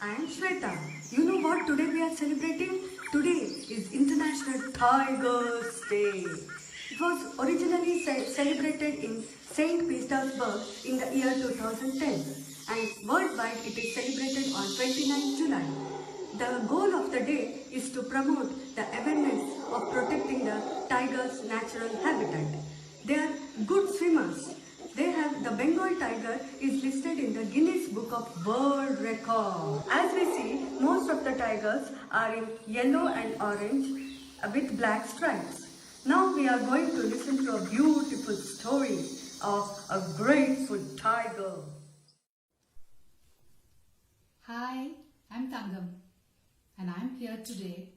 I am Shweta. You know what today we are celebrating? Today is International Tigers Day. It was originally celebrated in St. Petersburg in the year 2010 and worldwide it is celebrated on 29 July. The goal of the day is to promote the awareness of protecting the tiger's natural habitat. They are good swimmers. The Bengal tiger is listed in the Guinness Book of World Record. As we see, most of the tigers are in yellow and orange with black stripes. Now we are going to listen to a beautiful story of a grateful tiger. Hi, I'm Tangam and I'm here today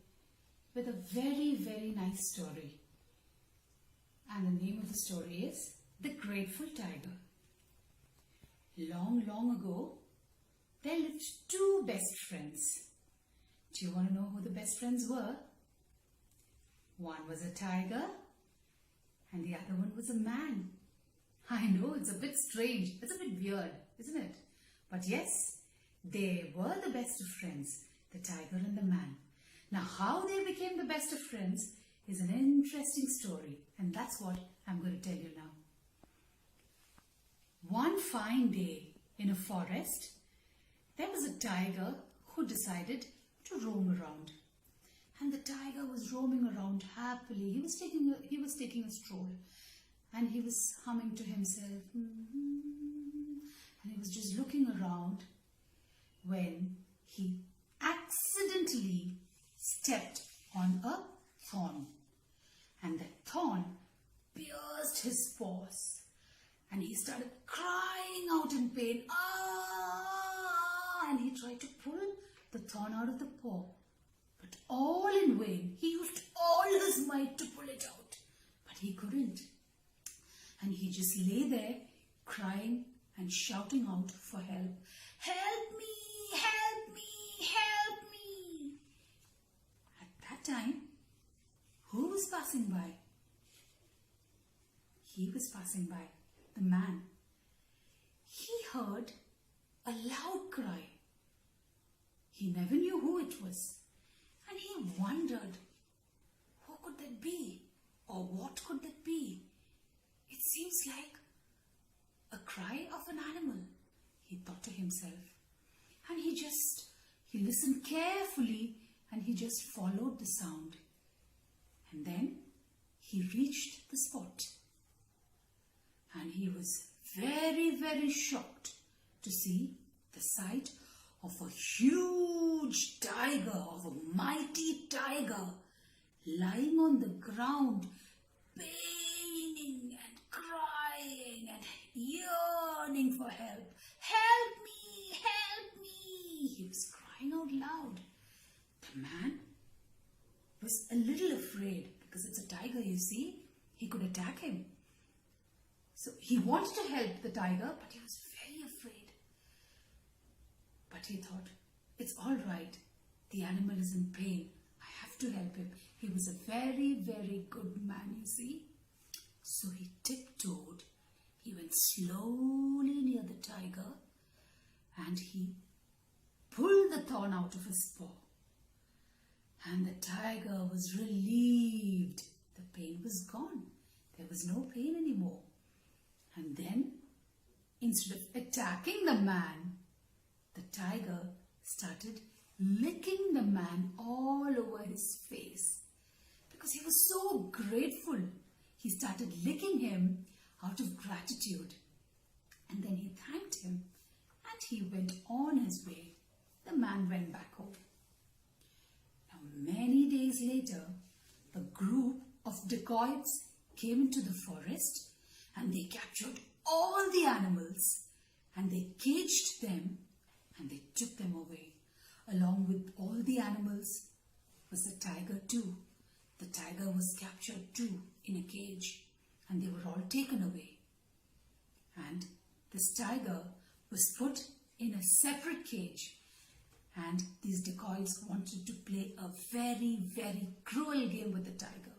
with a very nice story. And the name of the story is The Grateful Tiger. Long ago, there lived two best friends. Do you want to know who the best friends were? One was a tiger and the other one was a man. I know it's a bit strange, it's a bit weird, isn't it? But yes, they were the best of friends, the tiger and the man. Now how they became the best of friends is an interesting story, and that's what I'm going to tell you now. One fine day in a forest, there was a tiger who decided to roam around. And the tiger was roaming around happily. He was taking a stroll, and he was humming to himself. And he was just looking around when he accidentally stepped on a thorn. And the thorn pierced his paws. And he started crying out in pain. Ah! And he tried to pull the thorn out of the paw. But all in vain. He used all his might to pull it out. But he couldn't. And he just lay there crying and shouting out for help. Help me! Help me! Help me! At that time, who was passing by? He was passing by. The man. He heard a loud cry. He never knew who it was. And he wondered, who could that be? Or what could that be? It seems like a cry of an animal, he thought to himself. And he listened carefully and he just followed the sound. And then he reached the spot. And he was very shocked to see the sight of a huge tiger, of a mighty tiger, lying on the ground, paining and crying and yearning for help. Help me! Help me! He was crying out loud. The man was a little afraid because it's a tiger, you see. He could attack him. So he wanted to help the tiger, but he was very afraid. But he thought, it's all right. The animal is in pain. I have to help him. He was a very good man, you see. So he tiptoed. He went slowly near the tiger and he pulled the thorn out of his paw. And the tiger was relieved. The pain was gone. There was no pain anymore. And then, instead of attacking the man, the tiger started licking the man all over his face. Because he was so grateful, he started licking him out of gratitude. And then he thanked him and he went on his way. The man went back home. Now, many days later, a group of dacoits came into the forest and they captured all the animals and they caged them and they took them away. Along with all the animals was the tiger too. The tiger was captured too in a cage and they were all taken away. And this tiger was put in a separate cage and these dacoits wanted to play a very cruel game with the tiger.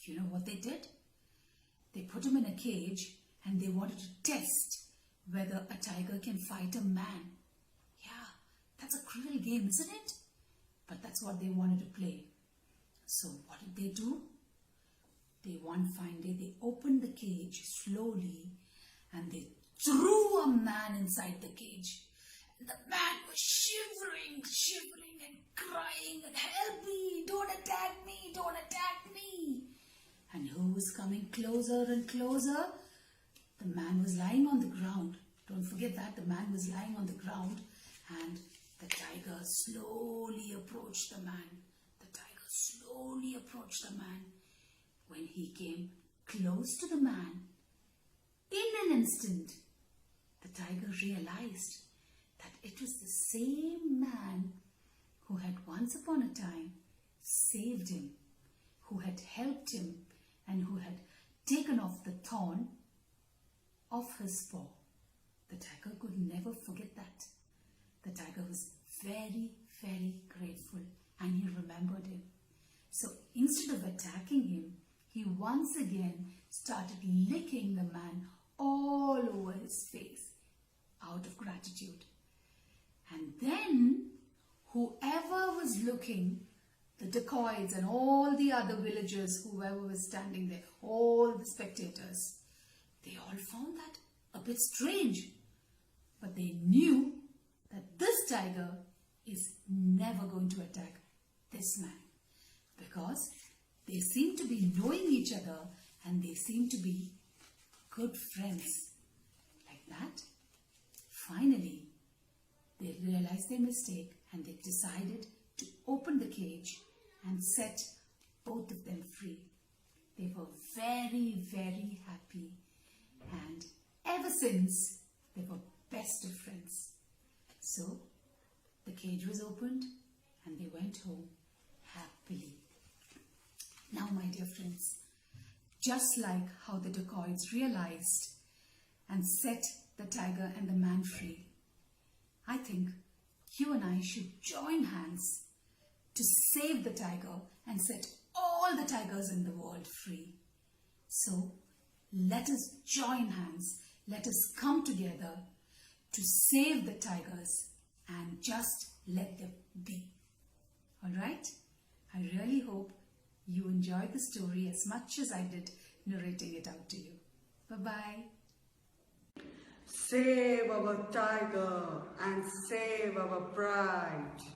You know what they did? They put him in a cage and they wanted to test whether a tiger can fight a man. Yeah, That's a cruel game, isn't it? But that's what they wanted to play. So what did they do? They one fine day, they opened the cage slowly and they threw a man inside the cage. And the man was shivering and crying, and help me, don't attack me, don't attack me. And who was coming closer and closer? The man was lying on the ground. Don't forget that, the man was lying on the ground, and the tiger slowly approached the man. The tiger slowly approached the man. When he came close to the man, in an instant, the tiger realized that it was the same man who had once upon a time saved him, who had helped him, and who had taken off the thorn off his paw. The tiger could never forget that. The tiger was very, very grateful, and he remembered him. So instead of attacking him, he once again started licking the man all over his face out of gratitude. And then whoever was looking, the dacoits and all the other villagers, whoever was standing there, all the spectators, they all found that a bit strange. But they knew that this tiger is never going to attack this man, because they seem to be knowing each other and they seem to be good friends. Like that, finally, they realized their mistake and they decided to open the cage and set both of them free. They were very, very happy, and ever since they were best of friends. So the cage was opened and they went home happily. Now, my dear friends, just like how the dacoits realized and set the tiger and the man free, I think you and I should join hands to save the tiger and set all the tigers in the world free. So let us join hands, let us come together to save the tigers and just let them be. All right? I really hope you enjoyed the story as much as I did narrating it out to you. Bye-bye. Save our tiger and save our pride.